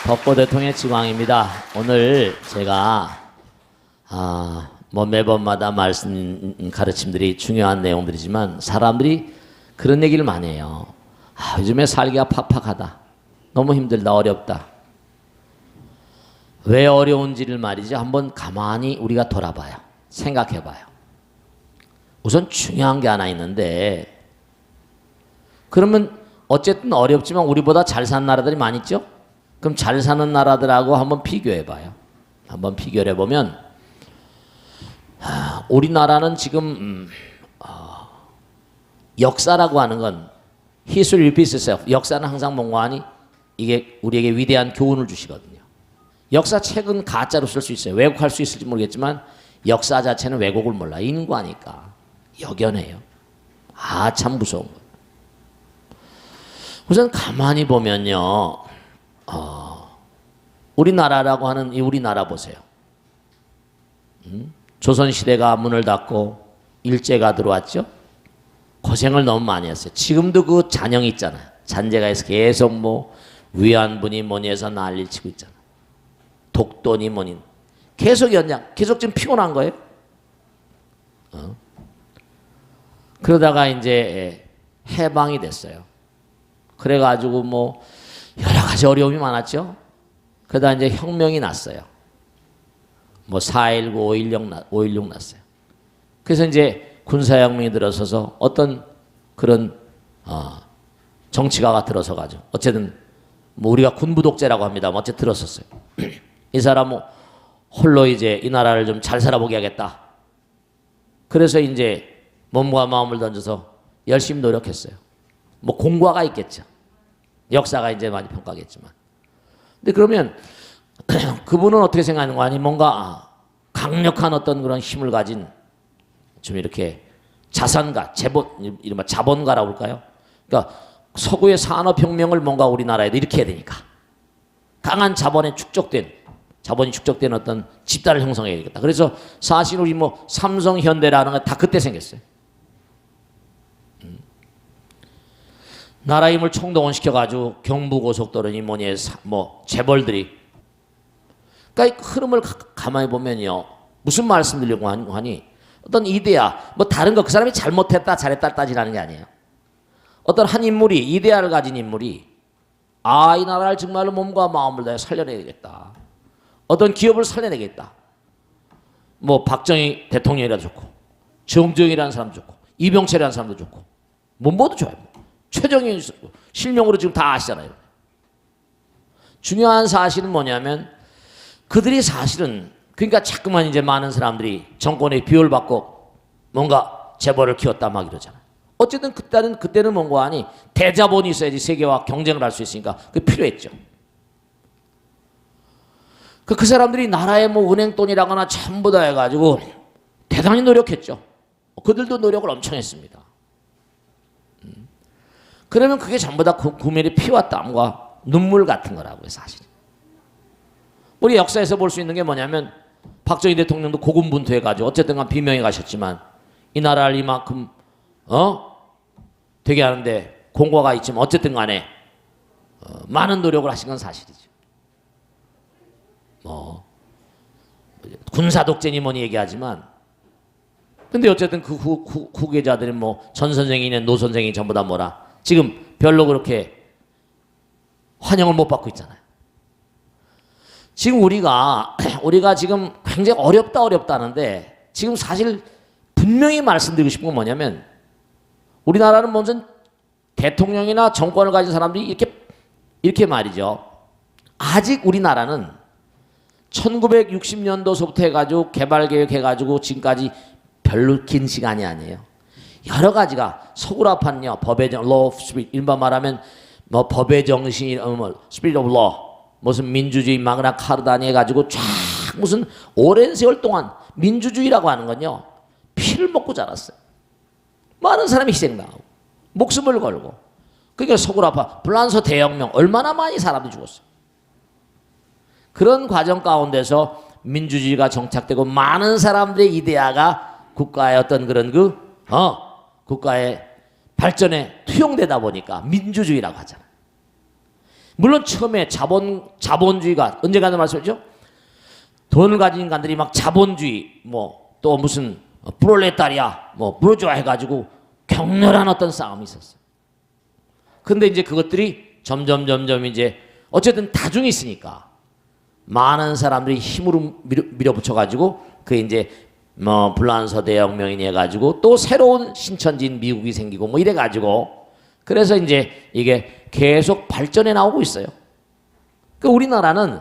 벚꽃대통의 지광입니다. 오늘 제가 매번마다 말씀 가르침들이 중요한 내용들이지만 사람들이 그런 얘기를 많이 해요. 요즘에 살기가 팍팍하다. 너무 힘들다. 어렵다. 왜 어려운지를 말이죠. 한번 가만히 우리가 돌아봐요. 생각해봐요. 우선 중요한 게 하나 있는데, 그러면 어쨌든 어렵지만 우리보다 잘 사는 나라들이 많이 있죠? 그럼 잘 사는 나라들하고 한번 비교해봐요. 한번 비교를 해보면 우리나라는 지금 역사라고 하는 건 History repeats itself. 역사는 항상 뭔가하니 이게 우리에게 위대한 교훈을 주시거든요. 역사 책은 가짜로 쓸 수 있어요. 왜곡할 수 있을지 모르겠지만 역사 자체는 왜곡을 몰라. 인과니까 역연해요. 참 무서운 거예요. 우선 가만히 보면요, 우리나라라고 하는 이 우리나라 보세요. 조선시대가 문을 닫고 일제가 들어왔죠. 고생을 너무 많이 했어요. 지금도 그 잔영이 있잖아요. 잔재가 해서 계속 위안부니 뭐니 해서 난리를 치고 있잖아요. 독도니 뭐니 계속 연장, 계속 지금 피곤한 거예요. 그러다가 이제 해방이 됐어요. 그래가지고 여러 가지 어려움이 많았죠. 그러다 이제 혁명이 났어요. 4.19, 5.16 났어요. 그래서 이제 군사혁명이 들어서서 어떤 그런 정치가가 들어서가지고 어쨌든 우리가 군부독재라고 합니다. 어쨌든 들었었어요. 이 사람은 홀로 이제 이 나라를 좀 잘 살아보게 하겠다. 그래서 이제 몸과 마음을 던져서 열심히 노력했어요. 공과가 있겠죠. 역사가 이제 많이 평가하겠지만. 근데 그러면 그분은 어떻게 생각하는 거 아니? 뭔가 강력한 어떤 그런 힘을 가진 좀 이렇게 자산가, 이른바 자본가라고 할까요? 그러니까 서구의 산업혁명을 뭔가 우리나라에도 이렇게 해야 되니까. 강한 자본이 축적된 어떤 집단을 형성해야 되겠다. 그래서 사실 우리 삼성, 현대라는 거 다 그때 생겼어요. 나라 힘을 총동원시켜가지고 경부고속도로니 뭐니 재벌들이, 그러니까 이 흐름을 가만히 보면요, 무슨 말씀 드리려고 하니 어떤 이데아, 다른 거 그 사람이 잘못했다 잘했다 따지라는 게 아니에요. 어떤 한 인물이, 이데아를 가진 인물이 이 나라를 정말로 몸과 마음을 다해 살려내야 되겠다. 어떤 기업을 살려내겠다. 박정희 대통령이라도 좋고, 정주영이라는 사람도 좋고, 이병철이라는 사람도 좋고, 모두 좋아요. 최정희 실명으로 지금 다 아시잖아요. 중요한 사실은 뭐냐면 그들이 사실은, 그러니까 자꾸만 이제 많은 사람들이 정권에 비호를 받고 뭔가 재벌을 키웠다 막 이러잖아요. 어쨌든 그때는 뭔가 하니 대자본이 있어야지 세계와 경쟁을 할 수 있으니까 그게 필요했죠. 그 사람들이 나라의 은행 돈이라거나 전부 다 해가지고 대단히 노력했죠. 그들도 노력을 엄청 했습니다. 그러면 그게 전부 다 국민의 피와 땀과 눈물 같은 거라고요, 사실. 우리 역사에서 볼 수 있는 게 뭐냐면 박정희 대통령도 고군분투해가지고 어쨌든 간 비명에 가셨지만 이 나라를 이만큼 되게 하는데 공과가 있지만 어쨌든 간에 많은 노력을 하신 건 사실이죠. 군사독재니 뭐니 얘기하지만 근데 어쨌든 그 후계자들이 전 선생이나 노 선생이 전부 다 지금 별로 그렇게 환영을 못 받고 있잖아요. 지금 우리가 지금 굉장히 어렵다는데 지금 사실 분명히 말씀드리고 싶은 건 뭐냐면 우리나라는 먼저 대통령이나 정권을 가진 사람들이 이렇게 말이죠. 아직 우리나라는 1960년도서부터 해가지고 개발계획 해가지고 지금까지 별로 긴 시간이 아니에요. 여러 가지가 서구라판요, 법의 law of spirit, 일반 말하면 법의 정신, spirit of law, 무슨 민주주의 마그나 카르다니 해가지고 쫙 무슨 오랜 세월 동안 민주주의라고 하는 건요, 피를 먹고 자랐어요. 많은 사람이 희생당하고 목숨을 걸고. 그러니까 서구라파 불란서 대혁명 얼마나 많이 사람들이 죽었어요. 그런 과정 가운데서 민주주의가 정착되고 많은 사람들의 이데아가 국가의 어떤 그런 국가의 발전에 투영되다 보니까 민주주의라고 하잖아요. 물론 처음에 자본주의가 언제까지 말씀했죠? 돈을 가진 인간들이 막 자본주의 뭐 또 무슨 프롤레타리아 뭐 부르주아 해가지고 격렬한 어떤 싸움이 있었어요. 근데 이제 그것들이 점점 이제 어쨌든 다중이 있으니까 많은 사람들이 힘으로 밀어붙여가지고 그 이제 뭐 불란서 대혁명이 해가지고 또 새로운 신천지인 미국이 생기고 뭐 이래가지고 그래서 이제 이게 계속 발전해 나오고 있어요. 그 우리나라는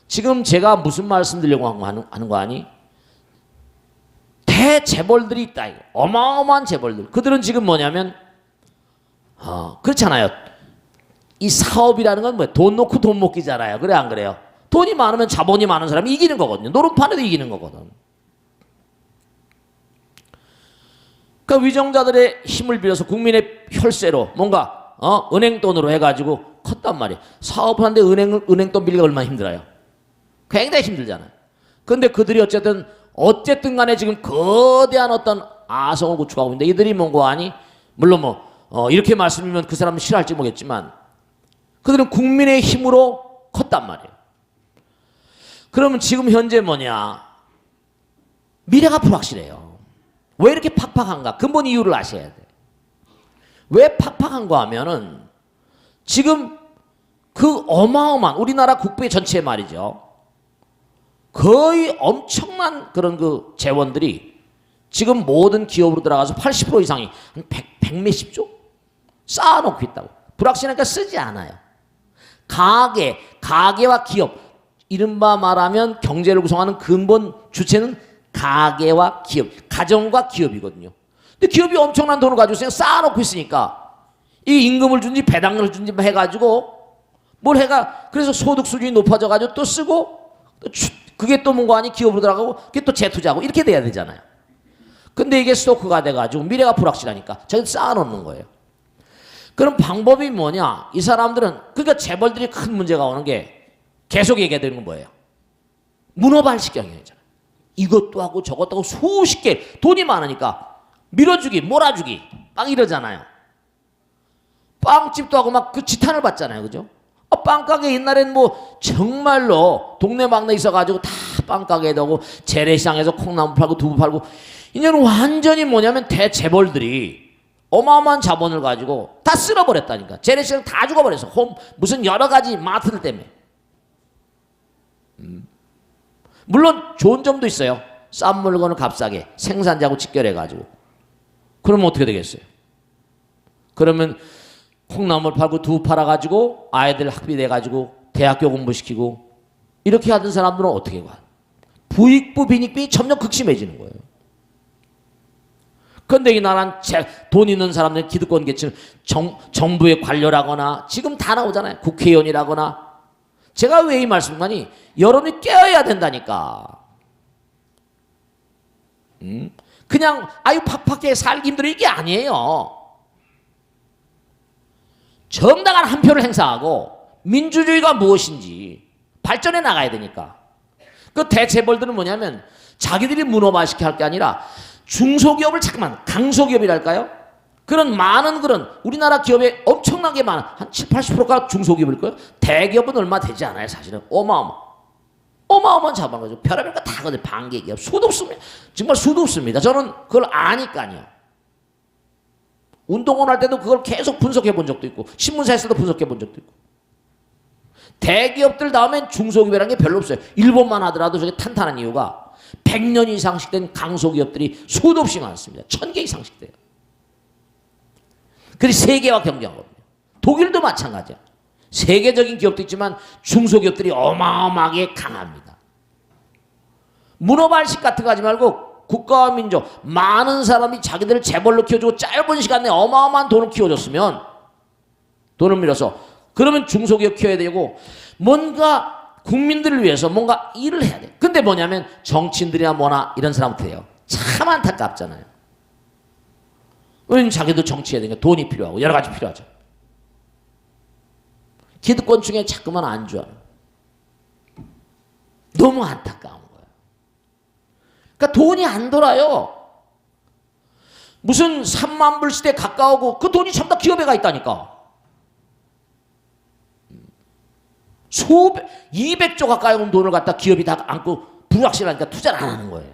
지금 제가 무슨 말씀 드리려고 하는 거 아니? 대재벌들이 있다. 이거. 어마어마한 재벌들. 그들은 지금 뭐냐면 그렇잖아요. 이 사업이라는 건 뭐예요? 돈 놓고 돈 먹기잖아요. 그래 안 그래요? 돈이 많으면 자본이 많은 사람이 이기는 거거든요. 노름판에도 이기는 거거든. 그러니까 위정자들의 힘을 빌어서 국민의 혈세로 뭔가 은행 돈으로 해가지고 컸단 말이에요. 사업하는데 은행 돈 빌리기가 얼마나 힘들어요. 굉장히 힘들잖아요. 근데 그들이 어쨌든 간에 지금 거대한 어떤 아성을 구축하고 있는데 이들이 뭔가 아니? 물론 이렇게 말씀드리면 그 사람은 싫어할지 모르겠지만 그들은 국민의 힘으로 컸단 말이에요. 그러면 지금 현재 뭐냐? 미래가 불확실해요. 왜 이렇게 팍팍한가? 근본 이유를 아셔야 돼. 왜 팍팍한가 하면은 지금 그 어마어마한 우리나라 국부의 전체 말이죠. 거의 엄청난 그런 그 재원들이 지금 모든 기업으로 들어가서 80% 이상이 한 100 몇십 조 쌓아놓고 있다고. 불확실하니까 쓰지 않아요. 가계와 기업, 이른바 말하면 경제를 구성하는 근본 주체는 가계와 기업, 가정과 기업이거든요. 근데 기업이 엄청난 돈을 가지고 그냥 쌓아놓고 있으니까 이 임금을 주든지 배당을 주든지 해가지고 뭘 해가 그래서 소득 수준이 높아져가지고 또 쓰고 또 그게 또 뭔가 아니 기업으로 들어가고 그게 또 재투자하고 이렇게 돼야 되잖아요. 근데 이게 스토크가 돼가지고 미래가 불확실하니까 자기 쌓아놓는 거예요. 그럼 방법이 뭐냐? 이 사람들은 그러니까 재벌들이 큰 문제가 오는 게 계속 얘기되는 건 뭐예요? 문어발식 경영이잖아요. 이것도 하고 저것도 하고 수십 개 돈이 많으니까 밀어주기 몰아주기 빵 이러잖아요. 빵집도 하고 막 그 지탄을 받잖아요. 그죠? 빵가게 옛날엔 뭐 정말로 동네 막내 있어가지고 다 빵가게 되고 재래시장에서 콩나물 팔고 두부 팔고 이제는 완전히 뭐냐면 대재벌들이 어마어마한 자본을 가지고 다 쓸어버렸다니까. 재래시장 다 죽어버렸어. 무슨 여러 가지 마트들 때문에. 물론 좋은 점도 있어요. 싼 물건을 값싸게 생산자하고 직결해가지고. 그러면 어떻게 되겠어요? 그러면 콩나물 팔고 두부 팔아가지고 아이들 학비 내가지고 대학교 공부시키고 이렇게 하던 사람들은 어떻게 가? 부익부 빈익빈이 점점 극심해지는 거예요. 그런데 이 나라는 돈 있는 사람들 기득권 계층 정부의 관료라거나 지금 다 나오잖아요. 국회의원이라거나. 제가 왜 이 말씀하니 여론이 깨어야 된다니까. 그냥 아유 팍팍해 살기 힘들어 이게 아니에요. 정당한 한 표를 행사하고 민주주의가 무엇인지 발전해 나가야 되니까. 그 대체벌들은 뭐냐면 자기들이 문어발식해 할 게 아니라 중소기업을 잠깐만 강소기업이랄까요? 그런 많은 그런 우리나라 기업에 엄청나게 많은 한 7, 80%가 중소기업일 거예요. 대기업은 얼마 되지 않아요. 사실은 어마어마한 자본 거죠. 별의별 거 다 거든요. 반개기업 수도 없습니다. 정말 수도 없습니다. 저는 그걸 아니까요. 운동원 할 때도 그걸 계속 분석해 본 적도 있고 신문사에서도 분석해 본 적도 있고 대기업들 다음엔 중소기업이라는 게 별로 없어요. 일본만 하더라도 저게 탄탄한 이유가 100년 이상씩 된 강소기업들이 수도 없이 많습니다. 1000개 이상씩 돼요. 그래서 세계와 경쟁하거든요. 독일도 마찬가지야. 세계적인 기업도 있지만 중소기업들이 어마어마하게 강합니다. 문어발식 같은 거 하지 말고 국가와 민족 많은 사람이 자기들을 재벌로 키워주고 짧은 시간 내에 어마어마한 돈을 키워줬으면 돈을 밀어서 그러면 중소기업 키워야 되고 뭔가 국민들을 위해서 뭔가 일을 해야 돼. 근데 뭐냐면 정치인들이나 뭐나 이런 사람들이에요. 참 안타깝잖아요. 왜냐면 자기도 정치해야 되니까 돈이 필요하고 여러 가지 필요하죠. 기득권층에 자꾸만 안주하는 너무 안타까운 거예요. 그러니까 돈이 안 돌아요. 무슨 3만 불 시대 가까우고 그 돈이 전부 다 기업에 가 있다니까. 수백, 200조 가까이 온 돈을 갖다 기업이 다 안고 불확실하니까 투자를 안 하는 거예요.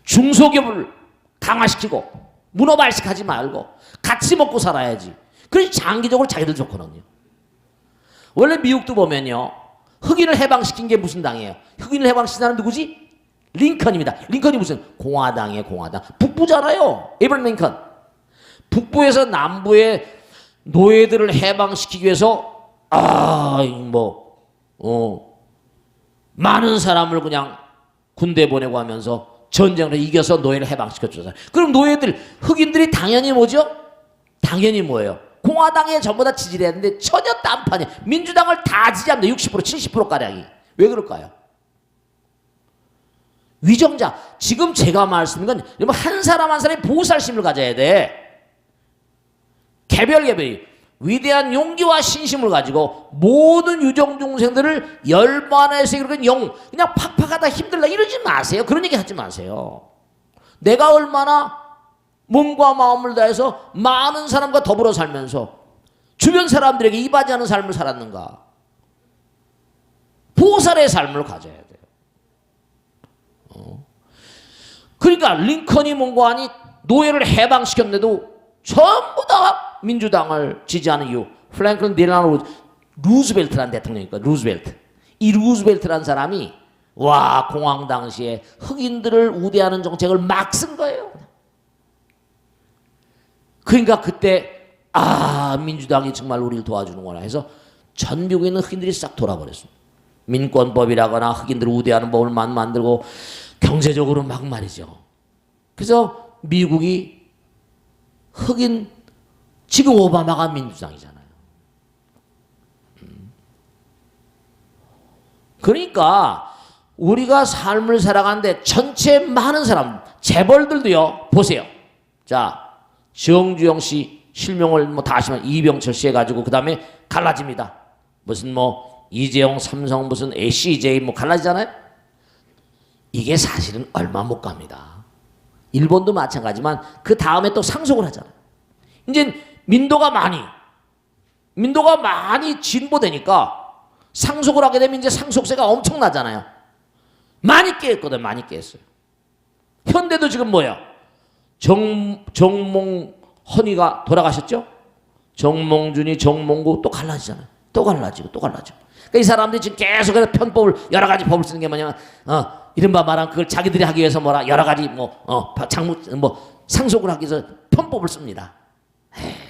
중소기업을 강화시키고 문어발식하지 말고 같이 먹고 살아야지. 그래서 장기적으로 자기들 좋거든요. 원래 미국도 보면요. 흑인을 해방시킨 게 무슨 당이에요? 흑인을 해방시킨 사람 누구지? 링컨입니다. 링컨이 무슨? 공화당이에요. 공화당. 북부잖아요. 에이브러햄 링컨. 북부에서 남부의 노예들을 해방시키기 위해서 많은 사람을 그냥 군대 보내고 하면서 전쟁으로 이겨서 노예를 해방시켜줬어요. 그럼 노예들, 흑인들이 당연히 뭐죠? 당연히 뭐예요? 공화당에 전부 다 지지를 했는데 전혀 딴판이에요. 민주당을 다 지지합니다. 60%, 70%가량이. 왜 그럴까요? 위정자. 지금 제가 말씀드린 건 여러분 한 사람 한 사람이 보살심을 가져야 돼. 개별이 위대한 용기와 신심을 가지고 모든 유정중생들을 열반해서 그냥 팍팍하다 힘들다 이러지 마세요. 그런 얘기 하지 마세요. 내가 얼마나 몸과 마음을 다해서 많은 사람과 더불어 살면서 주변 사람들에게 이바지 하는 삶을 살았는가. 보살의 삶을 가져야 돼요. 그러니까 링컨이 몽고하니 노예를 해방시켰는데도 전부 다 민주당을 지지하는 이유. 프랭클린 딜라노 루즈벨트라는 대통령이니까 루즈벨트. 이 루즈벨트라는 사람이 공황 당시에 흑인들을 우대하는 정책을 막 쓴 거예요. 그러니까 그때 민주당이 정말 우리를 도와주는구나 해서 전 미국에 있는 흑인들이 싹 돌아버렸어요. 민권법이라거나 흑인들을 우대하는 법을 만들고 경제적으로 막 말이죠. 그래서 미국이 흑인 지금 오바마가 민주당이잖아요. 그러니까 우리가 삶을 살아가는데 전체 많은 사람 재벌들도요. 보세요. 자 정주영 씨 실명을 다 아시면 이병철 씨 해가지고 그 다음에 갈라집니다. 무슨 이재용 삼성 무슨 CJ 갈라지잖아요. 이게 사실은 얼마 못 갑니다. 일본도 마찬가지지만 그 다음에 또 상속을 하잖아요. 이제 민도가 많이 진보되니까 상속을 하게 되면 이제 상속세가 엄청나잖아요. 많이 깼거든. 많이 깼어요. 현대도 지금 뭐야? 정몽헌이가 돌아가셨죠? 정몽준이 정몽구 또 갈라지잖아요. 또 갈라지고. 그러니까 이 사람들이 지금 계속해서 편법을 여러 가지 법을 쓰는 게 뭐냐면 이른바 말한 그걸 자기들이 하기 위해서 여러 가지 상속을 하기 위해서 편법을 씁니다.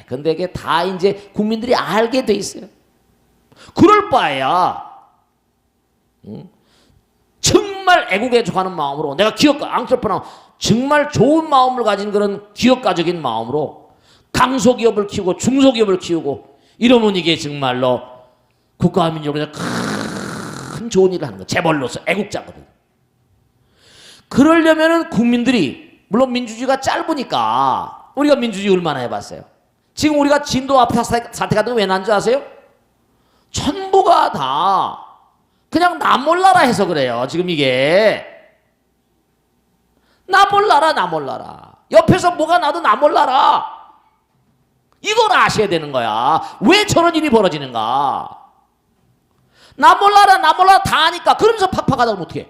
근데 이게 다 이제 국민들이 알게 돼 있어요. 그럴 바에야 정말 애국에 족하는 마음으로 내가 기업가 앙트레프너 정말 좋은 마음을 가진 그런 기업가적인 마음으로 강소기업을 키우고 중소기업을 키우고 이러면 이게 정말로 국가와 민족에서 큰 좋은 일을 하는 거예요. 재벌로서 애국자거든. 그러려면은 국민들이 물론 민주주의가 짧으니까 우리가 민주주의 얼마나 해봤어요. 지금 우리가 진도 아파 사태 같은 거 왜 난 줄 아세요? 전부가 다 그냥 나 몰라라 해서 그래요. 지금 이게 나 몰라라. 옆에서 뭐가 나도 나 몰라라. 이걸 아셔야 되는 거야. 왜 저런 일이 벌어지는가? 나 몰라라 다 아니까. 그러면서 팍팍하다 그러면 어떡해?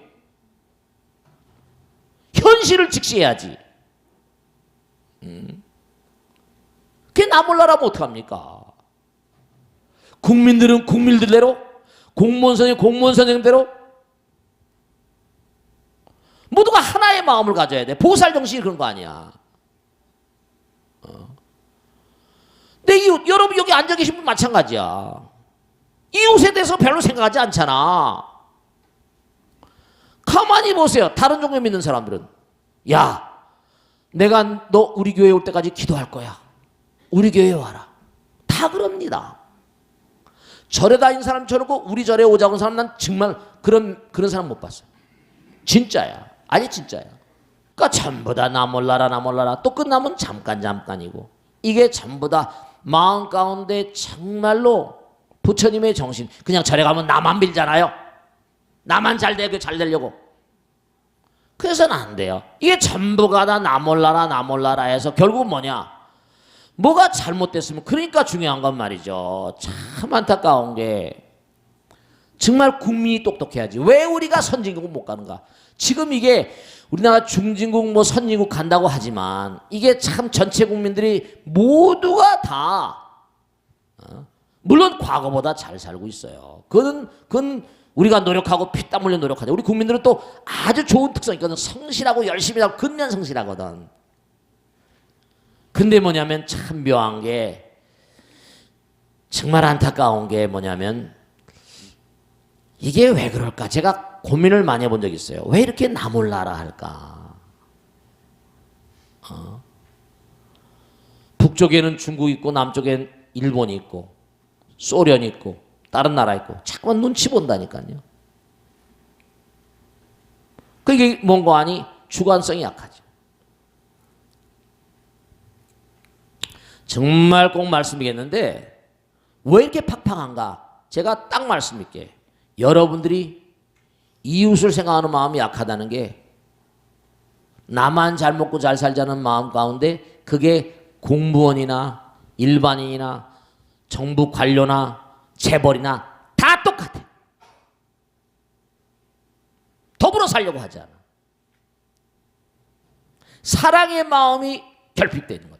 현실을 직시해야지. 그게 나 몰라라면 어떡합니까? 국민들은 국민들대로, 공무원 선생님대로 모두가 하나의 마음을 가져야 돼. 보살 정신이 그런 거 아니야. 근데 여러분 여기 앉아 계신 분 마찬가지야. 이웃에 대해서 별로 생각하지 않잖아. 가만히 보세요. 다른 종교 믿는 사람들은 야, 내가 너 우리 교회 올 때까지 기도할 거야. 우리 교회에 와라. 다 그럽니다. 절에 다니는 사람 저러고 우리 절에 오자고 하는 사람 난 정말 그런 사람 못 봤어요. 진짜야. 아니 진짜야. 그러니까 전부 다 나 몰라라. 또 끝나면 잠깐이고 이게 전부 다 마음 가운데 정말로 부처님의 정신. 그냥 절에 가면 나만 빌잖아요. 나만 잘 되려고. 그래서는 안 돼요. 이게 전부가 다 나 몰라라 해서 결국은 뭐냐? 뭐가 잘못됐으면 그러니까 중요한 건 말이죠. 참 안타까운 게 정말 국민이 똑똑해야지. 왜 우리가 선진국을 못 가는가? 지금 이게 우리나라 중진국 뭐 선진국 간다고 하지만 이게 참 전체 국민들이 모두가 다 물론 과거보다 잘 살고 있어요. 그건 우리가 노력하고 피땀 흘려 노력하자. 우리 국민들은 또 아주 좋은 특성이 있거든. 성실하고 열심히 하고 근면 성실하거든. 근데 뭐냐면 참 묘한 게 정말 안타까운 게 뭐냐면 이게 왜 그럴까? 제가 고민을 많이 해본 적이 있어요. 왜 이렇게 나 몰라라 할까? 북쪽에는 중국이 있고 남쪽엔 일본이 있고 소련이 있고 다른 나라 있고 자꾸만 눈치 본다니까요. 그게 뭔가 하니 주관성이 약하죠. 정말 꼭 말씀드리겠는데 왜 이렇게 팍팍한가? 제가 딱 말씀드릴게요. 여러분들이 이웃을 생각하는 마음이 약하다는 게 나만 잘 먹고 잘 살자는 마음 가운데 그게 공무원이나 일반인이나 정부 관료나 재벌이나 다 똑같아. 더불어 살려고 하지 않아. 사랑의 마음이 결핍되는 거예요.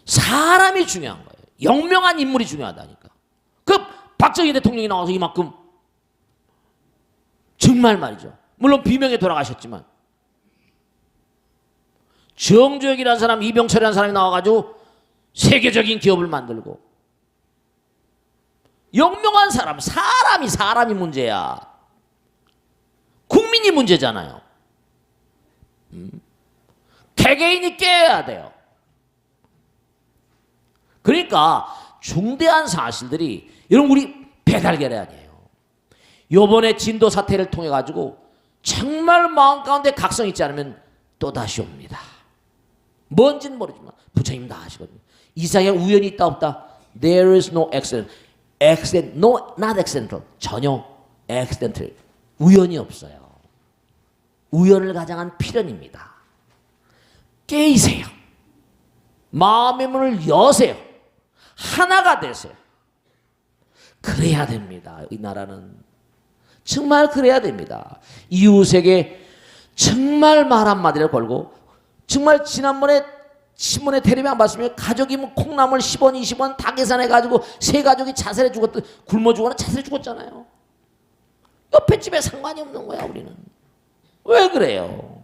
사람이 중요한 거예요. 영명한 인물이 중요하다니까. 그 박정희 대통령이 나와서 이만큼 정말 말이죠. 물론 비명에 돌아가셨지만 정주역이라는 사람, 이병철이라는 사람이 나와가지고 세계적인 기업을 만들고 영명한 사람, 사람이 문제야. 국민이 문제잖아요. 개개인이 깨야 돼요. 그러니까 중대한 사실들이 여러분 우리 배달결이 아니에요. 요번에 진도 사태를 통해 가지고 정말 마음 가운데 각성 있지 않으면 또다시 옵니다. 뭔지는 모르지만 부처님 다 아시거든요. 이 세상에 우연이 있다 없다. There is no accident. Accident, no, not accidental. 전혀 accidental. 우연이 없어요. 우연을 가장한 필연입니다. 깨이세요. 마음의 문을 여세요. 하나가 되세요. 그래야 됩니다. 이 나라는 정말 그래야 됩니다. 이웃에게 정말 말 한마디를 걸고 정말 지난번에 신문에 텔레비 안 봤으면 가족이 뭐 콩나물 10원 20원 다 계산해가지고 세 가족이 자살해 죽었던 굶어 죽거나 자살해 죽었잖아요. 옆에 집에 상관이 없는 거야 우리는. 왜 그래요?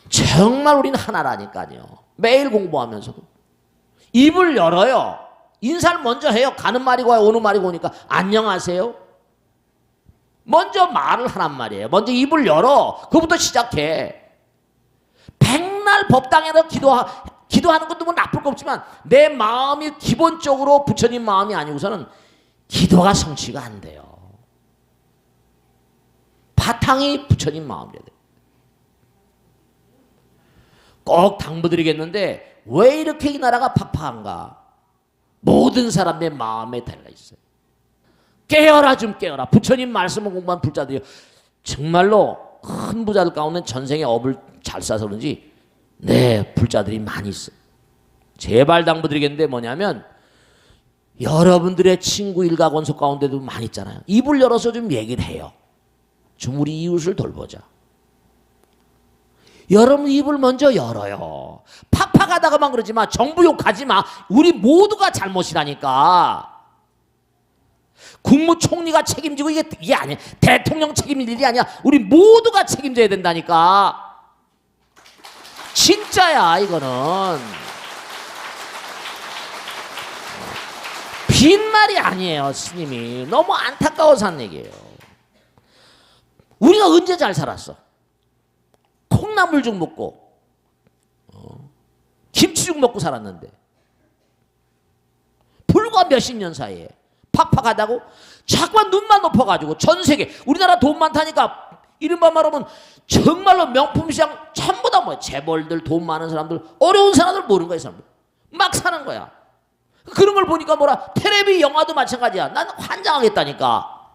정말 우리는 하나라니까요. 매일 공부하면서도 입을 열어요. 인사를 먼저 해요. 가는 말이고 오는 말이고 오니까 안녕하세요. 먼저 말을 하란 말이에요. 먼저 입을 열어. 그부터 시작해. 백날 법당에서 기도하는 것도 뭐 나쁠 거 없지만 내 마음이 기본적으로 부처님 마음이 아니고서는 기도가 성취가 안 돼요. 바탕이 부처님 마음이래요. 꼭 당부드리겠는데 왜 이렇게 이 나라가 팍팍한가? 모든 사람의 마음에 달려있어요. 깨어라 좀 깨어라. 부처님 말씀을 공부한 불자들이 정말로 큰 부자들 가운데 전생에 업을 잘 쌓아서 그런지 네 불자들이 많이 있어요. 제발 당부드리겠는데 뭐냐면 여러분들의 친구 일가 권속 가운데도 많이 있잖아요. 입을 열어서 좀 얘기를 해요. 좀 우리 이웃을 돌보자. 여러분 입을 먼저 열어요. 팍팍하다가만 그러지 마. 정부 욕하지 마. 우리 모두가 잘못이라니까. 국무총리가 책임지고 이게 아니야. 대통령 책임질 일이 아니야. 우리 모두가 책임져야 된다니까. 진짜야 이거는. 빈말이 아니에요 스님이. 너무 안타까워서 한 얘기예요. 우리가 언제 잘 살았어? 콩나물죽 먹고 김치죽 먹고 살았는데 불과 몇십 년 사이에 팍팍하다고 자꾸만 눈만 높아가지고 전 세계 우리나라 돈 많다니까 이른바 말하면 정말로 명품 시장 전부 다 뭐 재벌들 돈 많은 사람들 어려운 사람들 모르는 거야. 사람들 막 사는 거야. 그런 걸 보니까 뭐라 텔레비 영화도 마찬가지야. 난 환장하겠다니까.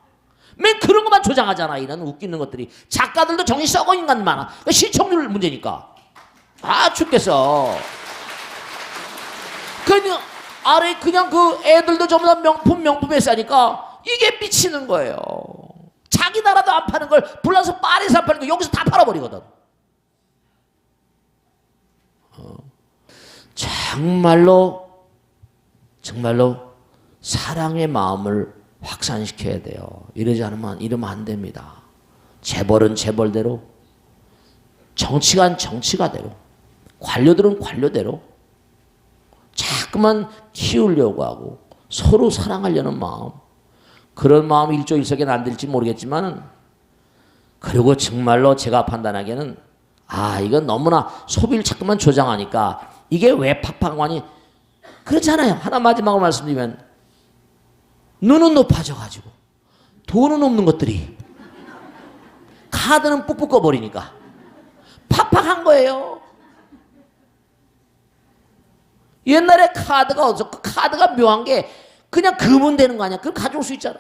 맨 그런 것만 조장하잖아. 이런 웃기는 것들이. 작가들도 정신 썩어 인간 많아. 그러니까 시청률 문제니까. 아 죽겠어. 그냥 아래 그냥 그 애들도 전부 다 명품 회사니까 이게 미치는 거예요. 자기 나라도 안 파는 걸 불러서 파리에서 안 파는 거 여기서 다 팔아버리거든. 정말로 사랑의 마음을 확산시켜야 돼요. 이러면 안 됩니다. 재벌은 재벌대로, 정치가는 정치가대로, 관료들은 관료대로 자꾸만 키우려고 하고 서로 사랑하려는 마음, 그런 마음이 일조일석에 안 될지 모르겠지만, 그리고 정말로 제가 판단하기에는 이건 너무나 소비를 자꾸만 조장하니까 이게 왜 팍팍하니 그렇잖아요. 하나 마지막으로 말씀드리면 눈은 높아져가지고 돈은 없는 것들이 카드는 뿍뿍 꺼버리니까 팍팍한 거예요. 옛날에 카드가 없었고 카드가 묘한 게 그냥 금은 되는 거 아니야. 그걸 가져올 수 있잖아.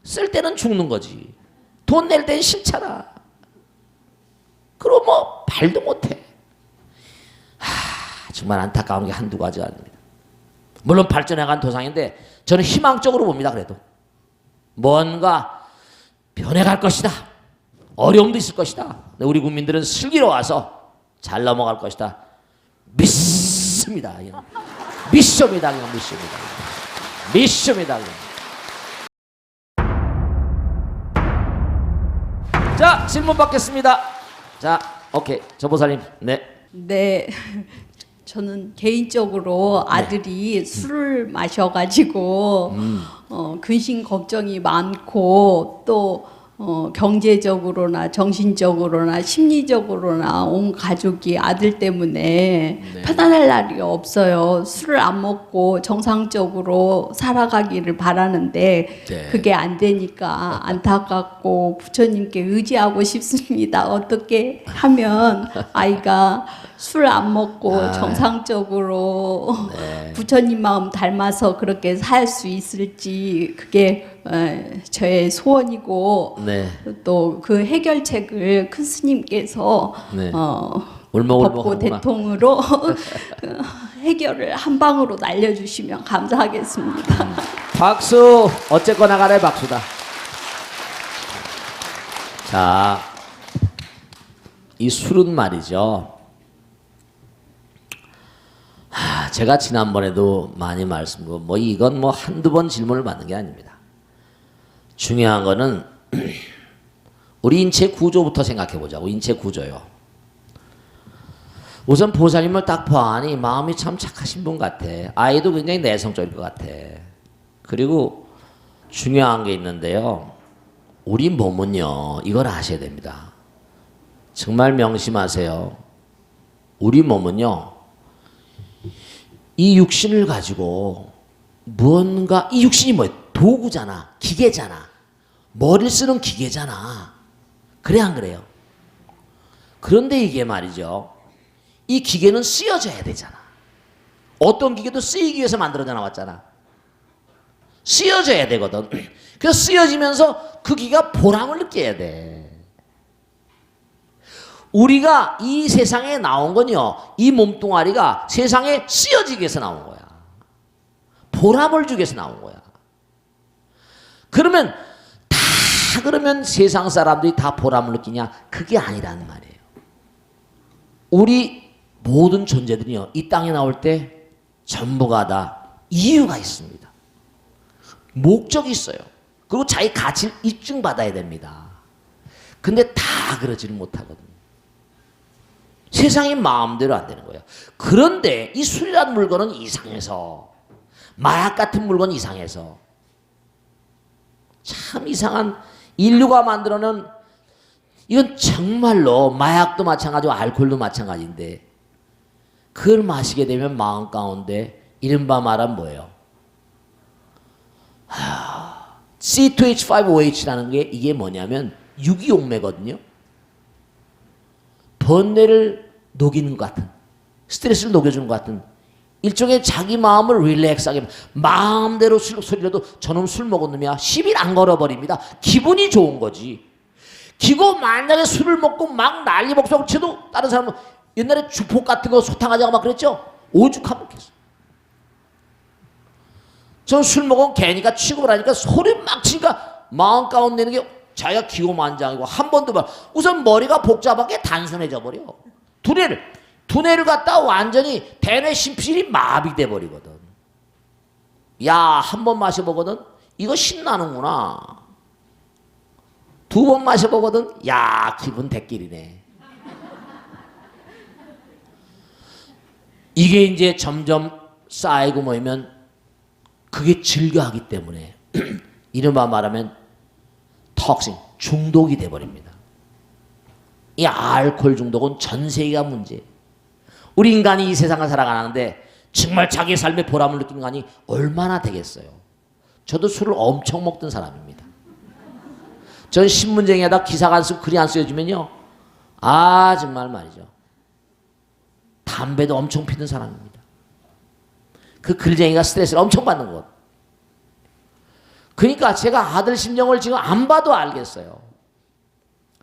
쓸 때는 죽는 거지. 돈 낼 때는 싫잖아. 그럼 뭐 발도 못해. 정말 안타까운 게 한두 가지가 아닙니다. 물론 발전해간 도상인데 저는 희망적으로 봅니다. 그래도 뭔가 변해갈 것이다. 어려움도 있을 것이다. 우리 국민들은 슬기로워서 잘 넘어갈 것이다. 믿습니다. 믿습니다. 믿습니다. 자, 질문 받겠습니다. 자, 오케이. 전보살님. 네. 네. 저는 개인적으로 아들이 술을 마셔가지고 근심 걱정이 많고 또 경제적으로나 정신적으로나 심리적으로나 온 가족이 아들 때문에 편안할 날이 없어요. 술을 안 먹고 정상적으로 살아가기를 바라는데 그게 안 되니까 안타깝고 부처님께 의지하고 싶습니다. 어떻게 하면 아이가 술 안 먹고 정상적으로 부처님 마음 닮아서 그렇게 살 수 있을지 그게 저의 소원이고 또 그 해결책을 큰 스님께서 법고 대통으로 해결을 한 방으로 날려주시면 감사하겠습니다. 박수. 어쨌거나 간에 박수다. 자, 이 술은 말이죠. 제가 지난번에도 많이 말씀드리고 이건 한두 번 질문을 받는 게 아닙니다. 중요한 거는 우리 인체 구조부터 생각해 보자고. 인체 구조요. 우선 보살님을 딱 보아하니 마음이 참 착하신 분 같아. 아이도 굉장히 내성적일 것 같아. 그리고 중요한 게 있는데요. 우리 몸은요, 이걸 아셔야 됩니다. 정말 명심하세요. 우리 몸은요, 이 육신을 가지고 무언가, 이 육신이 뭐예요? 도구잖아. 기계잖아. 머리를 쓰는 기계잖아. 그래 안 그래요? 그런데 이게 말이죠. 이 기계는 쓰여져야 되잖아. 어떤 기계도 쓰이기 위해서 만들어져 나왔잖아. 쓰여져야 되거든. 그래서 쓰여지면서 그 기계가 보람을 느껴야 돼. 우리가 이 세상에 나온 건요, 이 몸뚱아리가 세상에 쓰여지기 위해서 나온 거야. 보람을 주기 위해서 나온 거야. 그러면 세상 사람들이 다 보람을 느끼냐? 그게 아니라는 말이에요. 우리 모든 존재들이요, 이 땅에 나올 때 전부가 다 이유가 있습니다. 목적이 있어요. 그리고 자기 가치를 입증받아야 됩니다. 근데 다 그러지는 못하거든요. 세상이 마음대로 안 되는 거예요. 그런데 이 술이라는 물건은 이상해서, 마약 같은 물건 이상해서, 참 이상한 인류가 만들어낸, 이건 정말로 마약도 마찬가지고 알코올도 마찬가지인데 그걸 마시게 되면 마음 가운데 이른바 말하면 뭐예요? C2H5OH라는 게 이게 뭐냐면 유기용매거든요. 번뇌를 녹이는 것 같은, 스트레스를 녹여주는 것 같은 일종의 자기 마음을 릴렉스하게 마음대로 소리라도 저놈 술 먹은 놈이야 시비를 안 걸어버립니다. 기분이 좋은 거지. 기고 만약에 술을 먹고 막 난리 목소리 쳐도 다른 사람은 옛날에 주폭 같은 거 소탕하자고 막 그랬죠. 오죽하겠어. 전 술 먹으면 개니까 취급을 하니까 소리 막 치니까 마음 가운데 있는 게 자기가 기고만장이고 한 번도 봐. 우선 머리가 복잡하게 단순해져 버려. 두뇌를 갖다 완전히 대뇌 심실이 마비돼 버리거든. 야, 한 번 마셔보거든. 이거 신나는구나. 두 번 마셔보거든. 야, 기분 대길이네. 이게 이제 점점 쌓이고 모이면 그게 즐겨하기 때문에 이른바 말하면 턱신, 중독이 돼버립니다. 이 알코올 중독은 전 세계가 문제예요. 우리 인간이 이 세상을 살아가는데 정말 자기의 삶의 보람을 느끼는 인간이 얼마나 되겠어요. 저도 술을 엄청 먹던 사람입니다. 전 신문쟁이하다 기사가 안 쓰고 글이 안 쓰여지면요. 아 정말 말이죠. 담배도 엄청 피는 사람입니다. 그 글쟁이가 스트레스를 엄청 받는 것. 그러니까 제가 아들 심정을 지금 안 봐도 알겠어요.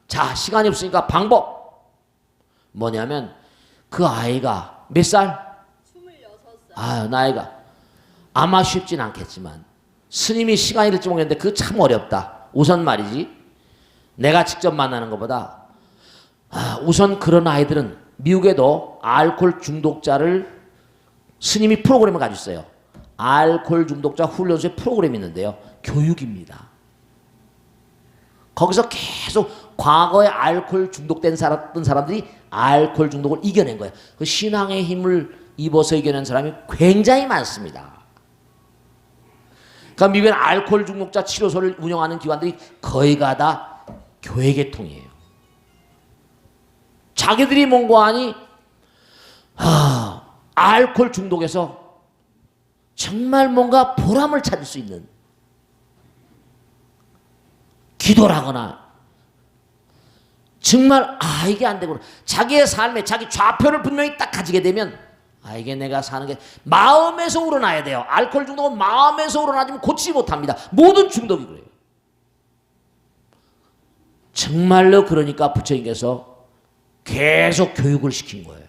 자, 시간이 없으니까 방법. 뭐냐면 그 아이가 몇 살? 26살. 아, 나이가 아마 쉽진 않겠지만 스님이 시간이 될지 모르겠는데 그거 참 어렵다. 우선 말이지. 내가 직접 만나는 것보다 우선 그런 아이들은 미국에도 알코올 중독자를 스님이 프로그램을 가지고 있어요. 알코올 중독자 훈련소의 프로그램이 있는데요. 교육입니다. 거기서 계속 과거에 알코올 중독된 사람들이 알코올 중독을 이겨낸 거예요. 그 신앙의 힘을 입어서 이겨낸 사람이 굉장히 많습니다. 그러니까 미국의 알코올 중독자 치료소를 운영하는 기관들이 거의가 다 교회 계통이에요. 자기들이 뭔가 하니 알코올 중독에서 정말 뭔가 보람을 찾을 수 있는 기도를 하거나 정말 이게 안 되구나. 자기의 삶에 자기 좌표를 분명히 딱 가지게 되면 이게 내가 사는 게 마음에서 우러나야 돼요. 알코올 중독은 마음에서 우러나지면 고치지 못합니다. 모든 중독이 그래요. 정말로 그러니까 부처님께서 계속 교육을 시킨 거예요.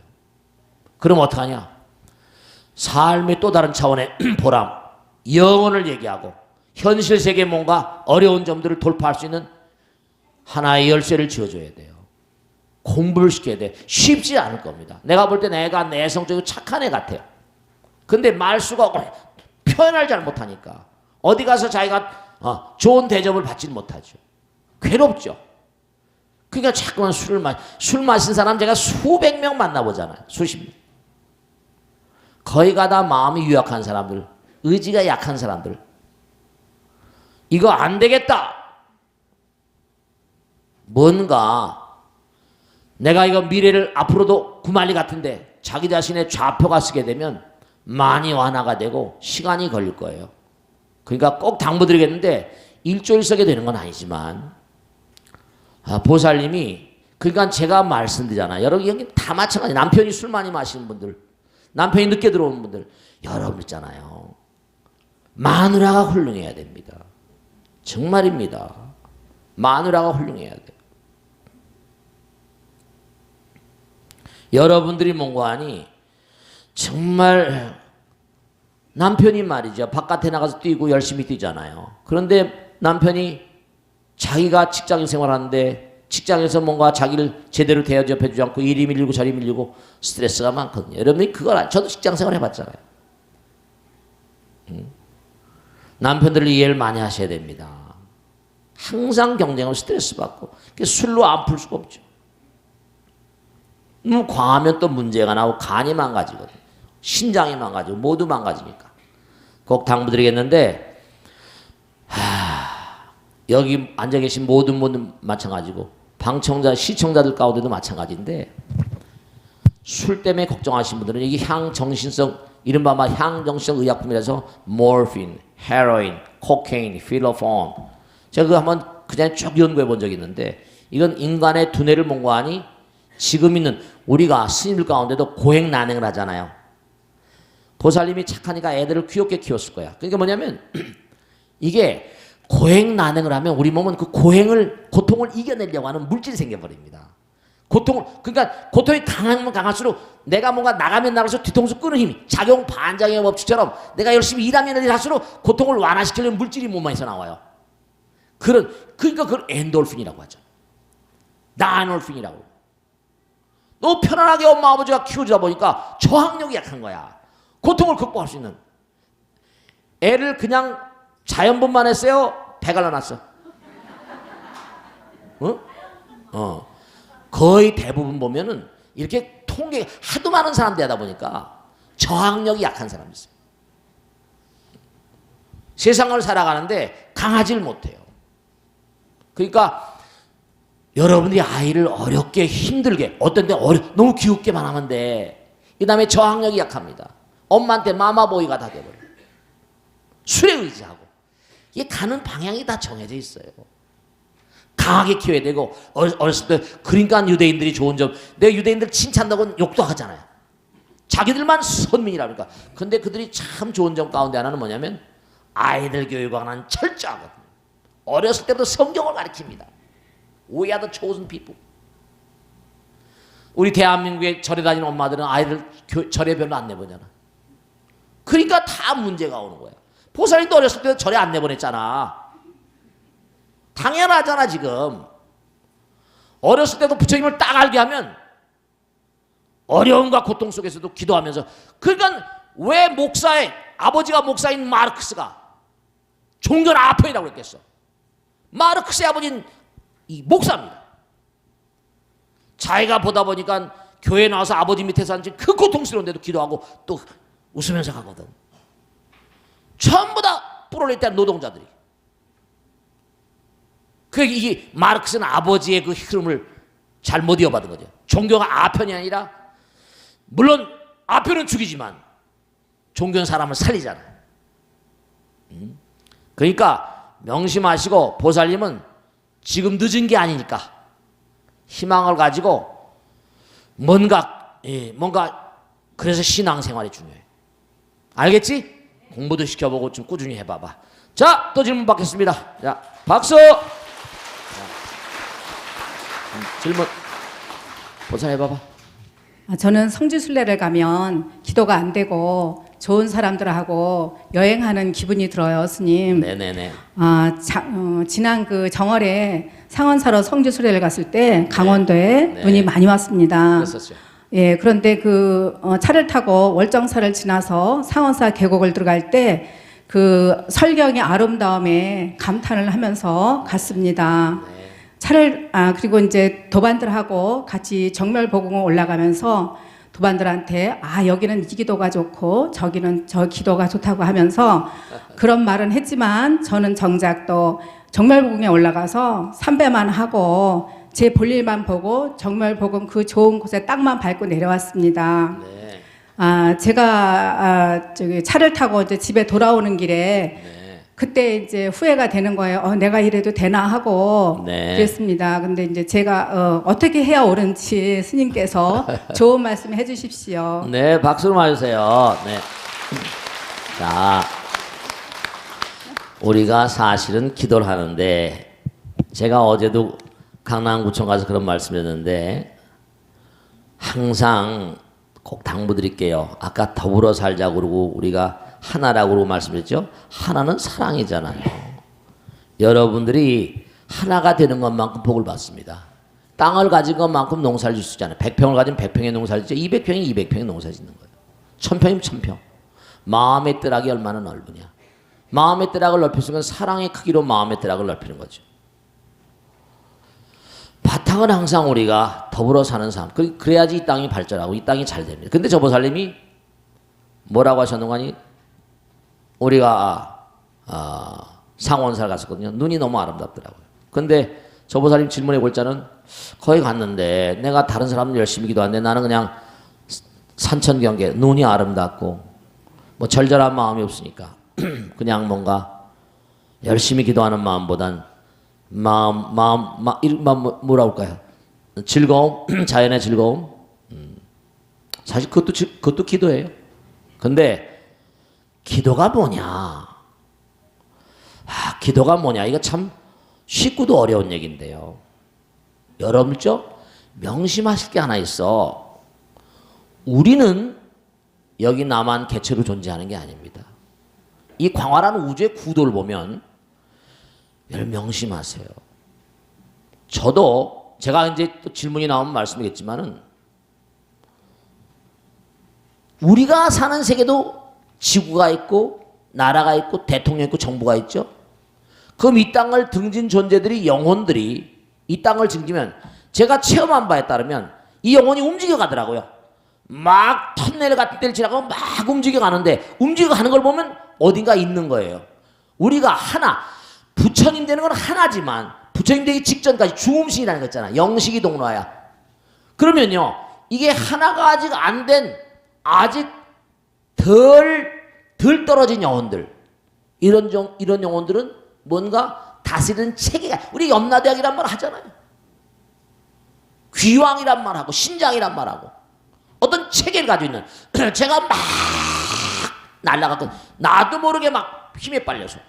그럼 어떡하냐? 삶의 또 다른 차원의 보람, 영혼을 얘기하고 현실 세계에 뭔가 어려운 점들을 돌파할 수 있는 하나의 열쇠를 지어줘야 돼요. 공부를 시켜야 돼. 쉽지 않을 겁니다. 내가 볼 때 내가 내성적이고 착한 애 같아요. 근데 말수가 표현을 잘 못하니까 어디 가서 자기가 좋은 대접을 받지는 못하죠. 괴롭죠. 그러니까 자꾸만 술 마신 사람 제가 수백 명 만나보잖아요. 수십 명. 거의가 다 마음이 유약한 사람들, 의지가 약한 사람들. 이거 안 되겠다. 뭔가 내가 이거 미래를 앞으로도 구만리 같은데 자기 자신의 좌표가 쓰게 되면 많이 완화가 되고 시간이 걸릴 거예요. 그러니까 꼭 당부드리겠는데 일조일석에 되는 건 아니지만 보살님이 그러니까 제가 말씀드리잖아요. 여러분 여기 다 마찬가지. 남편이 술 많이 마시는 분들, 남편이 늦게 들어오는 분들 여러분 있잖아요. 마누라가 훌륭해야 됩니다. 정말입니다. 마누라가 훌륭해야 돼요. 여러분들이 뭔가 하니 정말 남편이 말이죠. 바깥에 나가서 뛰고 열심히 뛰잖아요. 그런데 남편이 자기가 직장인 생활하는데 직장에서 뭔가 자기를 제대로 대접해주지 않고 이리 밀리고 저리 밀리고 스트레스가 많거든요. 여러분이 그걸 저도 직장 생활 해봤잖아요. 남편들을 이해를 많이 하셔야 됩니다. 항상 경쟁하고 스트레스 받고 술로 안 풀 수가 없죠. 과하면 또 문제가 나고 간이 망가지거든요. 신장이 망가지고 모두 망가지니까 꼭 당부드리겠는데 여기 앉아 계신 모든 분들 마찬가지고 방청자 시청자들 가운데도 마찬가지인데 술 때문에 걱정하시는 분들은 이게 향정신성 이른바 향정신성 의약품이라서 모르핀, 헤로인, 코케인, 필로폰 제가 그거 한번 그냥 쭉 연구해 본 적이 있는데 이건 인간의 두뇌를 몽고하니 지금 있는 우리가 스님들 가운데도 고행난행을 하잖아요. 보살님이 착하니까 애들을 귀엽게 키웠을 거야. 그러니까 뭐냐면 이게 고행난행을 하면 우리 몸은 그 고통을 이겨내려고 하는 물질이 생겨버립니다. 그러니까 고통이 강하면 강할수록 내가 뭔가 나가면 나갈수록 뒤통수 끄는 힘이 작용 반작용의 법칙처럼 내가 열심히 일하면 일할수록 고통을 완화시키려는 물질이 몸에서 나와요. 그러니까 그걸 엔돌핀이라고 하죠. 나놀핀이라고. 너무 편안하게 엄마 아버지가 키워주다 보니까 저항력이 약한 거야. 고통을 극복할 수 있는. 애를 그냥 자연분만 했어요? 배 갈라놨어. 거의 대부분 보면은 이렇게 통계 하도 많은 사람들이 하다 보니까 저항력이 약한 사람이 있어요. 세상을 살아가는데 강하질 못해요. 그러니까 여러분들이 아이를 어렵게 힘들게 어떤 때 너무 귀엽게만 하면 돼. 그 다음에 저항력이 약합니다. 엄마한테 마마보이가 다 돼버려요. 술에 의지하고. 이게 가는 방향이 다 정해져 있어요. 강하게 키워야 되고 어렸을 때 그러니까 유대인들이 좋은 점 내가 유대인들 칭찬한다고는 욕도 하잖아요. 자기들만 선민이라 그러니까. 근데 그들이 참 좋은 점 가운데 하나는 뭐냐면 아이들 교육하는 철저하거든요. 어렸을 때부터 성경을 가르칩니다. We are the chosen people. 우리 대한민국에 절에 다니는 엄마들은 아이들 절에 별로 안 내보내잖아. 그러니까 다 문제가 오는 거야. 보살님도 어렸을 때 절에 안 내보냈잖아. 당연하잖아 지금. 어렸을 때도 부처님을 딱 알게 하면 어려움과 고통 속에서도 기도하면서 그러니까 왜 아버지가 목사인 마르크스가 종교는 아편이라고 그랬겠어. 마르크스의 아버지는 이 목사입니다. 자기가 보다 보니까 교회에 나와서 아버지 밑에서 앉은 그 고통스러운데도 기도하고 또 웃으면서 가거든. 전부 다 프롤레타리아 노동자들이. 이게 마르크스는 아버지의 그 흐름을 잘못 이어받은 거죠. 종교가 아편이 아니라 물론 아편은 죽이지만 종교는 사람을 살리잖아. 그러니까 명심하시고 보살님은 지금 늦은 게 아니니까 희망을 가지고 뭔가 그래서 신앙생활이 중요해. 알겠지? 공부도 시켜보고 좀 꾸준히 해봐봐. 자, 또 질문 받겠습니다. 자, 박수. 질문 보살 해봐봐. 저는 성지순례를 가면 기도가 안 되고 좋은 사람들하고 여행하는 기분이 들어요, 스님. 네네네. 지난 그 정월에 상원사로 성지순례를 갔을 때 강원도에 네. 눈이 많이 왔습니다. 그랬었죠. 예, 그런데 차를 타고 월정사를 지나서 상원사 계곡을 들어갈 때 그 설경의 아름다움에 감탄을 하면서 갔습니다. 네. 그리고 이제 도반들하고 같이 정멸보궁을 올라가면서 도반들한테 여기는 이 기도가 좋고 저기는 저 기도가 좋다고 하면서 그런 말은 했지만 저는 정작 또 정멸보궁에 올라가서 삼배만 하고 제 볼일만 보고 정멸보궁 그 좋은 곳에 땅만 밟고 내려왔습니다. 네. 제가 저기 차를 타고 이제 집에 돌아오는 길에 네. 그때 이제 후회가 되는 거예요. 내가 이래도 되나 하고 네. 그랬습니다. 근데 이제 제가 어떻게 해야 옳은지 스님께서 좋은 말씀 해주십시오. 네, 박수로 맞으세요. 네. 자, 우리가 사실은 기도를 하는데 제가 어제도 강남구청 가서 그런 말씀드렸는데 항상 꼭 당부드릴게요. 아까 더불어 살자고 그러고 우리가 하나라고 그러고 말씀드렸죠. 하나는 사랑이잖아요. 여러분들이 하나가 되는 것만큼 복을 받습니다. 땅을 가진 것만큼 농사를 질 수 있잖아요. 100평을 가진 100평의 농사를 짓죠. 200평이 200평의 농사를 짓는 거예요. 1000평이면 1000평. 마음의 뜰학이 얼마나 넓으냐. 마음의 뜰학을 넓혔으면 사랑의 크기로 마음의 뜰학을 넓히는 거죠. 바탕은 항상 우리가 더불어 사는 삶. 그래야지 이 땅이 발전하고 이 땅이 잘 됩니다. 근데 저 보살님이 뭐라고 하셨는가니 우리가 상원사를 갔었거든요. 눈이 너무 아름답더라고요. 근데 저 보살님 질문해 볼 자는 거기 갔는데 내가 다른 사람은 열심히 기도하는데 나는 그냥 산천경계 눈이 아름답고 뭐 절절한 마음이 없으니까 그냥 뭔가 열심히 기도하는 마음보단 뭐라 할까요? 즐거움, 자연의 즐거움. 사실 그것도 기도예요. 근데 기도가 뭐냐? 기도가 뭐냐? 이거 참 쉽고도 어려운 얘기인데요. 여러분죠? 명심하실 게 하나 있어. 우리는 여기 나만 개체로 존재하는 게 아닙니다. 이 광활한 우주의 구도를 보면 여러분 명심하세요. 저도 제가 이제 또 질문이 나오면 말씀드리겠지만은 우리가 사는 세계도 지구가 있고 나라가 있고 대통령 있고 정부가 있죠. 그럼 이 땅을 등진 존재들이 영혼들이 이 땅을 등지면 제가 체험한 바에 따르면 이 영혼이 움직여 가더라고요. 막 터널 같은 데를 지나가고 막 움직여 가는데 움직여 가는 걸 보면 어딘가 있는 거예요. 우리가 하나, 부처님 되는 건 하나지만 부처님 되기 직전까지 중음신이라는 거 있잖아. 영식이 동로야. 그러면요, 이게 하나가 아직 안 된, 아직 덜 떨어진 영혼들, 이런 영혼들은 뭔가 다스리는 체계가, 우리 염라대왕이란 말 하잖아요. 귀왕이란 말하고 신장이란 말하고 어떤 체계를 가지고 있는 제가 막 날아갔거든. 나도 모르게 막 힘에 빨려서.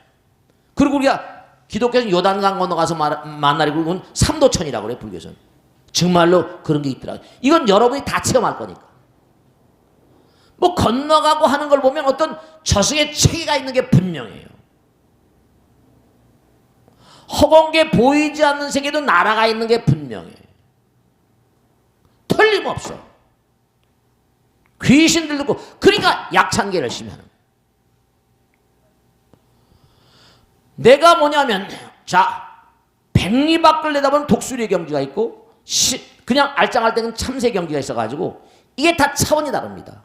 그리고 우리가 기독교에서는 요단강 건너가서 만나리고 그건 삼도천이라고 그래. 불교에서는 정말로 그런 게 있더라고요. 이건 여러분이 다 체험할 거니까. 뭐 건너가고 하는 걸 보면 어떤 저승의 체계가 있는 게 분명해요. 허공에 보이지 않는 세계도 나라가 있는 게 분명해. 틀림없어. 귀신들 듣고 그러니까 약찬게 열심히 하는 거예요. 내가 뭐냐면 자 백리 밖을 내다보는 독수리의 경지가 있고 그냥 알짱할 때는 참새 경지가 있어가지고 이게 다 차원이 다릅니다.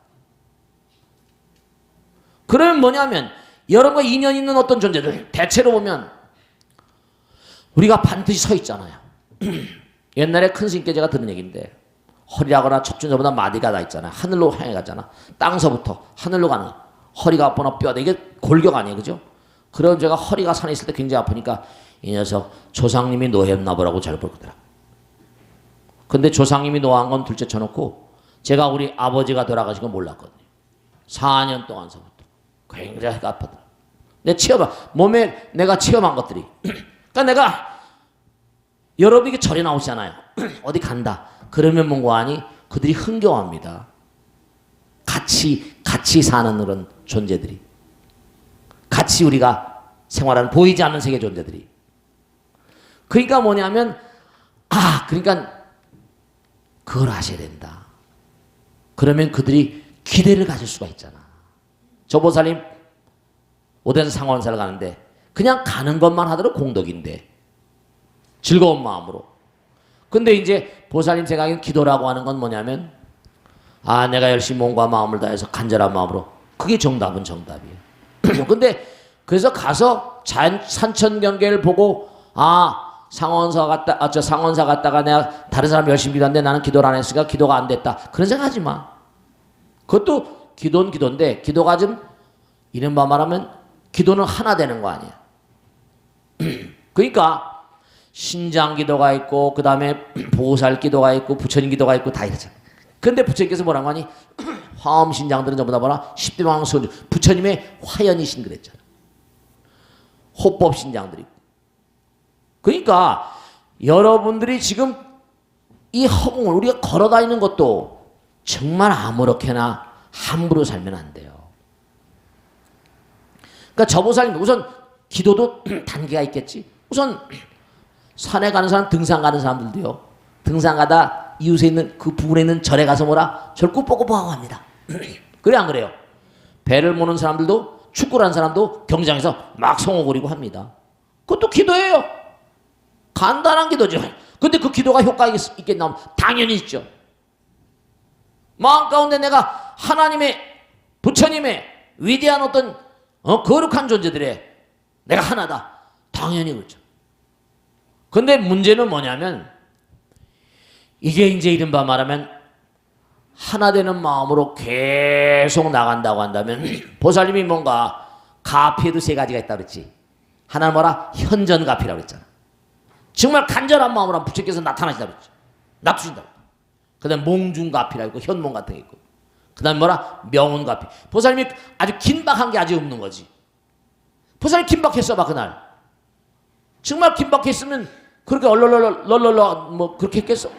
그러면 뭐냐면 여러분과 인연 있는 어떤 존재들 대체로 보면 우리가 반드시 서 있잖아요. 옛날에 큰 스님께 제가 들은 얘기인데 허리하거나 척추보다 마디가 다 있잖아요. 하늘로 향해 가잖아. 땅서부터 하늘로 가는 허리가 아프나 뼈다 이게 골격 아니에요, 그죠? 그럼 제가 허리가 산에 있을 때 굉장히 아프니까 이 녀석 조상님이 노했나 보라고 잘 보거더라. 근데 조상님이 노한 건 둘째 쳐놓고 제가 우리 아버지가 돌아가신 건 몰랐거든요. 4년 동안서부터 굉장히 아팠더라. 내 몸에 내가 체험한 것들이. 그러니까 내가 여러분이 절에 나오시잖아요. 어디 간다. 그러면 뭔가 하니 그들이 흥겨워합니다. 같이 사는 그런 존재들이. 같이 우리가 생활하는 보이지 않는 세계 존재들이. 그러니까 뭐냐면 그러니까 그걸 하셔야 된다. 그러면 그들이 기대를 가질 수가 있잖아. 저 보살님 오대에서 상원사를 가는데 그냥 가는 것만 하더라도 공덕인데 즐거운 마음으로. 근데 이제 보살님 생각엔 기도라고 하는 건 뭐냐면 내가 열심히 몸과 마음을 다해서 간절한 마음으로 그게 정답은 정답이에요. 근데 그래서 가서 산천경계를 보고 상원사 갔다가 내가 다른 사람 열심히 기도하는데 나는 기도를 안 했으니까 기도가 안 됐다. 그런 생각하지 마. 그것도 기도는 기도인데 기도가 좀 이른바 말하면 기도는 하나 되는 거 아니야. 그러니까 신장 기도가 있고 그 다음에 보살 기도가 있고 부처님 기도가 있고 다 이러잖아. 근데 부처님께서 뭐라고 하니 화엄 신장들은 전부 다 뭐라 10대 왕손 부처님의 화연이신 그랬잖아. 호법 신장들이. 그러니까 여러분들이 지금 이 허공을 우리가 걸어다니는 것도 정말 아무렇게나 함부로 살면 안 돼요. 그러니까 저 보살님 우선 기도도 단계가 있겠지. 우선 산에 가는 사람, 등산 가는 사람들도요. 등산 가다 이웃에 있는 그 부근에 있는 절에 가서 뭐라 절 꾸벅꾸벅하고 합니다. 그래 안 그래요? 배를 모는 사람들도 축구를 하는 사람도 경기장에서 막 송호거리고 합니다. 그것도 기도예요. 간단한 기도죠. 근데 그 기도가 효과가 있겠나? 당연히 있죠. 마음 가운데 내가 하나님의 부처님의 위대한 어떤 거룩한 존재들의 내가 하나다. 당연히 그렇죠. 근데 문제는 뭐냐면 이게 이제 이른바 말하면 하나 되는 마음으로 계속 나간다고 한다면 보살님이 뭔가 가피에도 세 가지가 있다고 그랬지. 하나는 뭐라? 현전가피라고 그랬잖아. 정말 간절한 마음으로 하면 부처께서 나타나신다고 그랬죠. 납주신다고. 그 다음에 몽중가피라고 있고 현몽 같은 게 있고 그 다음에 뭐라? 명운과피. 보살님이 아주 긴박한 게 아주 없는 거지. 보살님 긴박했어 봐 그날. 정말 긴박했으면 그렇게 얼얼얼얼 뭐 그렇게 했겠어?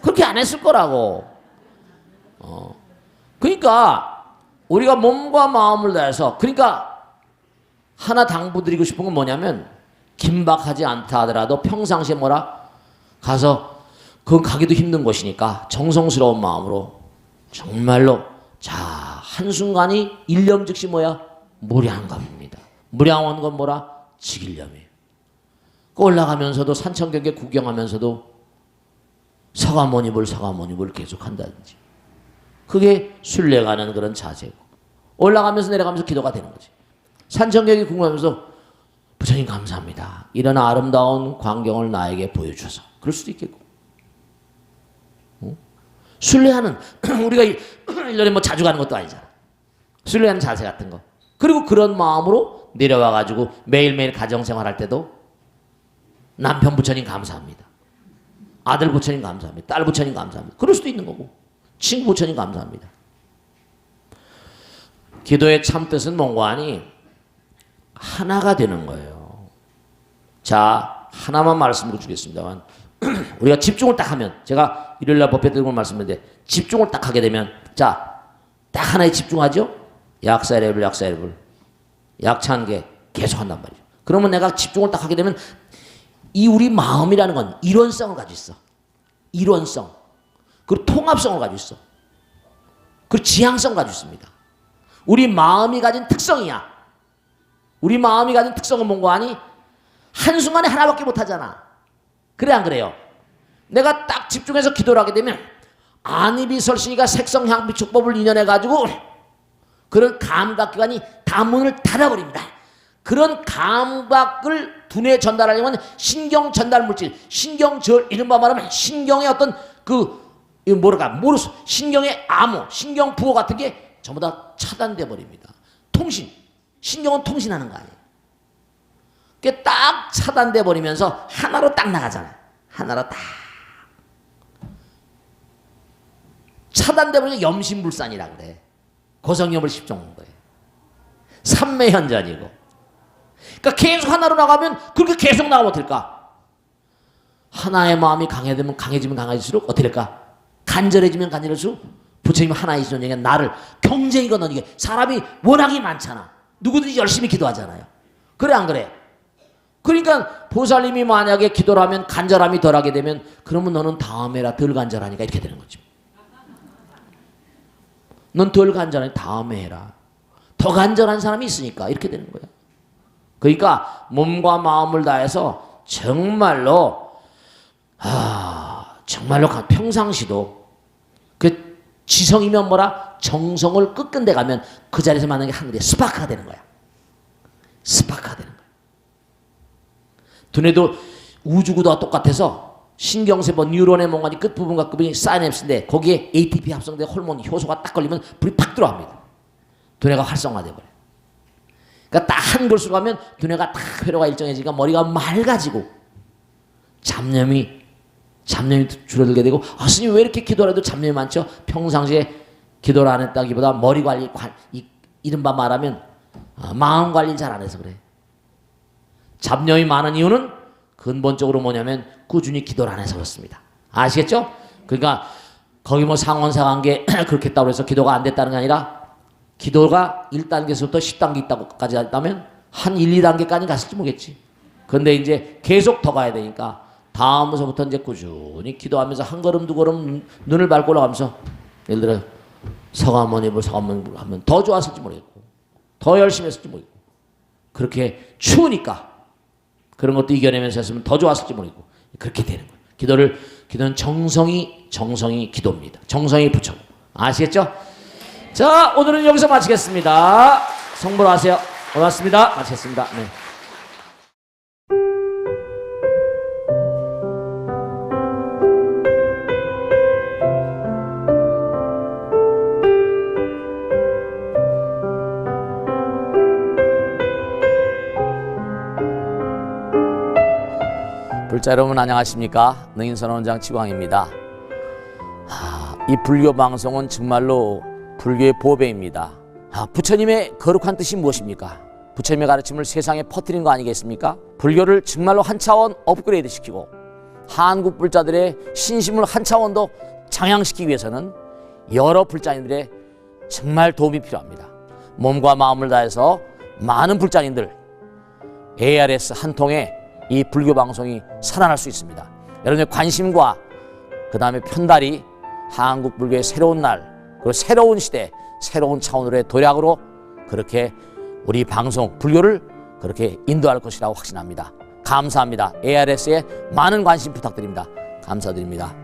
그렇게 안 했을 거라고. 그러니까 우리가 몸과 마음을 다해서, 그러니까 하나 당부드리고 싶은 건 뭐냐면, 긴박하지 않다 하더라도 평상시에 뭐라 가서, 그건 가기도 힘든 곳이니까 정성스러운 마음으로 정말로, 자, 한순간이 일념 즉시 뭐야? 무량감입니다. 무량한 건 뭐라? 직일념이에요. 그 올라가면서도 산천경계 구경하면서도 서가모니불 계속 한다든지, 그게 순례가는 그런 자세고, 올라가면서 내려가면서 기도가 되는 거지. 산천경계 구경하면서 부처님 감사합니다, 이런 아름다운 광경을 나에게 보여주셔서, 그럴 수도 있겠고, 순례하는 우리가 1년에 뭐 자주 가는 것도 아니잖아. 순례하는 자세 같은 거. 그리고 그런 마음으로 내려와 가지고 매일매일 가정생활할 때도 남편 부처님 감사합니다, 아들 부처님 감사합니다, 딸 부처님 감사합니다, 그럴 수도 있는 거고, 친구 부처님 감사합니다. 기도의 참뜻은 뭔가 하니 하나가 되는 거예요. 자, 하나만 말씀을 주겠습니다만, 우리가 집중을 딱 하면, 제가 일요일날 법회 들고 말씀드렸는데, 집중을 딱 하게 되면, 자, 딱 하나에 집중하죠? 약사레불 약찬게 계속 한단 말이죠. 그러면 내가 집중을 딱 하게 되면, 이 우리 마음이라는 건 이론성을 가지고 있어. 이론성. 그리고 통합성을 가지고 있어. 그리고 지향성을 가지고 있습니다. 우리 마음이 가진 특성이야. 우리 마음이 가진 특성은 뭔가 하니? 한순간에 하나밖에 못하잖아. 그래 안 그래요? 내가 딱 집중해서 기도를 하게 되면 안이비설신이가 색성향비촉법을 인연해가지고 그런 감각기관이 다 문을 닫아버립니다. 그런 감각을 두뇌에 전달하려면 신경 전달 물질, 신경절, 이른바 말하면 신경의 어떤 신경의 암호, 신경 부호 같은 게 전부 다 차단돼 버립니다. 통신, 신경은 통신하는 거 아니에요. 그게 딱 차단돼 버리면서 하나로 딱 나가잖아요. 하나로 딱 차단돼 버리면 염심불산이라 그래. 고성염을 십종한 거예요. 삼매현전이고. 그러니까 계속 하나로 나가면, 그렇게 계속 나가면 어떨까? 하나의 마음이 강해지면 강해질수록 어떻게 될까? 간절해지면 간절할수록 부처님 하나이시죠. 나를 경쟁이거든. 이게 사람이 워낙이 많잖아. 누구든지 열심히 기도하잖아요. 그래 안 그래? 그러니까 보살님이 만약에 기도를 하면 간절함이 덜하게 되면, 그러면 너는 다음 해라 덜 간절하니까 이렇게 되는 거지. 넌 덜 간절하니 다음에 해라. 더 간절한 사람이 있으니까 이렇게 되는 거야. 그러니까 몸과 마음을 다해서 정말로 정말로 평상시도 그 지성이면 뭐라? 정성을 끝끝내 가면 그 자리에서 만나는 게 하늘이 스파크가 되는 거야. 스파크가 되는 거야. 두뇌도 우주구도와 똑같아서 신경세포 뉴런의 뭔가니 끝부분과 끝부분이 사이냅스인데, 거기에 ATP 합성된 호르몬 효소가 딱 걸리면 불이 팍 들어갑니다. 두뇌가 활성화돼 버려요. 그러니까 딱 한 걸수로 가면 두뇌가 딱 회로가 일정해지니까 머리가 맑아지고 잡념이 줄어들게 되고, 스님 왜 이렇게 기도를 해도 잡념이 많죠? 평상시에 기도를 안 했다기보다 머리 관리, 이른바 말하면 마음 관리를 잘 안 해서 그래. 잡념이 많은 이유는 근본적으로 뭐냐면 꾸준히 기도를 안 해서 그렇습니다. 아시겠죠? 그러니까 거기 뭐 상원상한게 그렇게 했다고 해서 기도가 안 됐다는 게 아니라, 기도가 1단계에서부터 10단계까지 했다면 한 1, 2단계까지 갔을지 모르겠지. 그런데 이제 계속 더 가야 되니까 다음부터 이제 꾸준히 기도하면서 한 걸음 두 걸음 눈을 밟고 올라가면서, 예를 들어 서가모니불 하면 더 좋았을지 모르겠고, 더 열심히 했을지 모르겠고, 그렇게 추우니까 그런 것도 이겨내면서 했으면 더 좋았을지 모르겠고, 그렇게 되는 거예요. 기도는 정성이 기도입니다. 정성이 부처고. 아시겠죠? 자, 오늘은 여기서 마치겠습니다. 성불 하세요. 고맙습니다. 마치겠습니다. 네. 불자 여러분 안녕하십니까? 능인선원장 지광입니다. 이 불교 방송은 정말로 불교의 보배입니다. 부처님의 거룩한 뜻이 무엇입니까? 부처님의 가르침을 세상에 퍼뜨린 거 아니겠습니까? 불교를 정말로 한 차원 업그레이드 시키고 한국 불자들의 신심을 한 차원 더 장양시키기 위해서는 여러 불자님들의 정말 도움이 필요합니다. 몸과 마음을 다해서 많은 불자님들 ARS 한 통에 이 불교 방송이 살아날 수 있습니다. 여러분의 관심과 그 다음에 편달이 한국 불교의 새로운 날, 그리고 새로운 시대, 새로운 차원으로의 도약으로 그렇게 우리 방송 불교를 그렇게 인도할 것이라고 확신합니다. 감사합니다. ARS에 많은 관심 부탁드립니다. 감사드립니다.